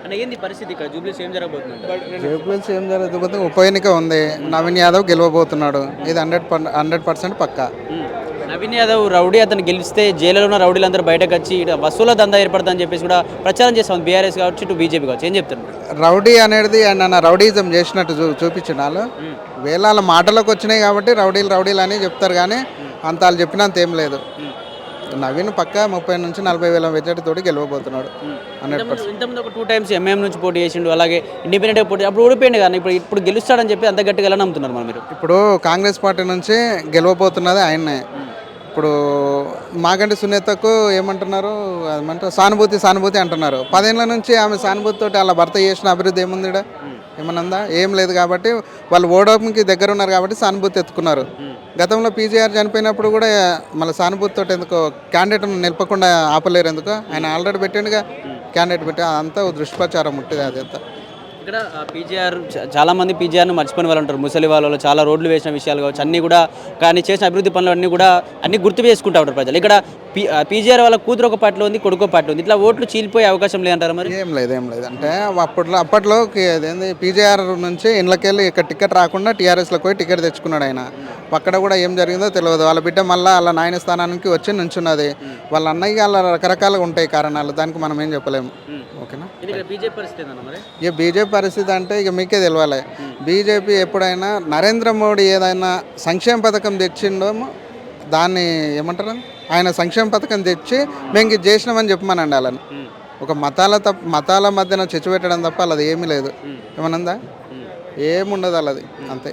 అంటే ఏంది పరిస్థితి ఇక్కడ జూబ్లీస్ ఏం జరగబోతుంది? జూబ్లీస్ ఏం జరగకపోతే ఉప ఎన్నిక ఉంది. నవీన్ యాదవ్ గెలవబోతున్నాడు. ఇది 100% పక్కా. నవీన్ యాదవ్ రౌడీ అతను గెలిస్తే జైలులో ఉన్న రౌడీలందరూ బయటకు వచ్చి ఇటు వసూల దందా ఏర్పడుతుందని చెప్పేసి కూడా ప్రచారం చేస్తాం బీఆర్ఎస్ కావచ్చు ఇటు బీజేపీ కావచ్చు. ఏం చెప్తారు? రౌడీ అనేది ఆయన రౌడీజం చేసినట్టు చూపించిన వాళ్ళు వేళ మాటలకు వచ్చినాయి కాబట్టి రౌడీలు అని చెప్తారు, కానీ అంత వాళ్ళు చెప్పినంత ఏం లేదు. నవీన్ పక్కా 30-40 వేల మెజార్టీతోటి గెలవబోతున్నాడు 100%. ఇంతకుముందు ఒక 2 times ఎంఐఎం నుంచి పోటీ చేసిండు, అలాగే ఇండిపెండెంట్ పోటీ అప్పుడు ఓడిపోయింది, కానీ ఇప్పుడు గెలుస్తాడని చెప్పి అంత గట్టిగా ఎలా నమ్ముతున్నారు మరి మీరు? ఇప్పుడు కాంగ్రెస్ పార్టీ నుంచి గెలవబోతున్నది ఆయన్నే. ఇప్పుడు మాగంటి సునీతకు ఏమంటున్నారు, ఏమంటారు సానుభూతి అంటున్నారు. 10 ఏళ్ళ నుంచి ఆమె సానుభూతితోటి అలా భర్త చేసిన అభివృద్ధి ఏముంది? ఏమన్నా ఏం లేదు. కాబట్టి వాళ్ళు ఓడకి దగ్గర ఉన్నారు కాబట్టి సానుభూతి ఎత్తుకున్నారు. గతంలో పీజీఆర్ చనిపోయినప్పుడు కూడా మళ్ళీ సానుభూతితో ఎందుకు క్యాండిడేట్ను నిలపకుండా ఆపలేరు ఎందుకు? ఆయన ఆల్రెడీ పెట్టిండుగా క్యాండిడేట్ పెట్టి అంతా దుష్ప్రచారం ఉంటుంది అది అంతా. ఇక్కడ పీజీఆర్ చాలా మంది పీజీఆర్ను మర్చిపోయిన వాళ్ళు ఉంటారు. ముసలి వాళ్ళు చాలా రోడ్లు వేసిన విషయాలు కావచ్చు, అన్నీ కూడా కానీ చేసిన అభివృద్ధి పనులు అన్నీ గుర్తు చేసుకుంటూ ఉంటారు ప్రజలు. ఇక్కడ పీజీఆర్ వాళ్ళ కూతురు ఒక పార్టీలో ఉంది, కొడుకు పార్టీ ఉంది. ఇట్లా ఓట్లు చీలిపోయే అవకాశం లేదంటారు మరి? ఏం లేదు అంటే అప్పట్లో అదేంది పీజీఆర్ నుంచి ఇండ్లకెళ్ళి ఇక్కడ టికెట్ రాకుండా టీఆర్ఎస్లోకి పోయి టికెట్ తెచ్చుకున్నాడు ఆయన. అక్కడ కూడా ఏం జరిగిందో తెలియదు. వాళ్ళ బిడ్డ మళ్ళీ వాళ్ళ నాయన స్థానానికి వచ్చి నుంచున్నది. వాళ్ళ అన్నయ్య వాళ్ళ రకరకాలుగా ఉంటాయి కారణాలు, దానికి మనం ఏం చెప్పలేము. ఓకేనా? ఇక బీజేపీ పరిస్థితి అంటే ఇక మీకే తెలియాలి. బీజేపీ ఎప్పుడైనా నరేంద్ర మోడీ ఏదైనా సంక్షేమ పథకం తెచ్చిండో దాన్ని ఏమంటారు, ఆయన సంక్షేమ పథకం తెచ్చి మేము ఇది చేసినామని చెప్పమనండి వాళ్ళని. ఒక మతాల మధ్యన చర్చ పెట్టడం తప్ప అది ఏమీ లేదు. ఏమనుందా? ఏముండదు అలాది అంతే.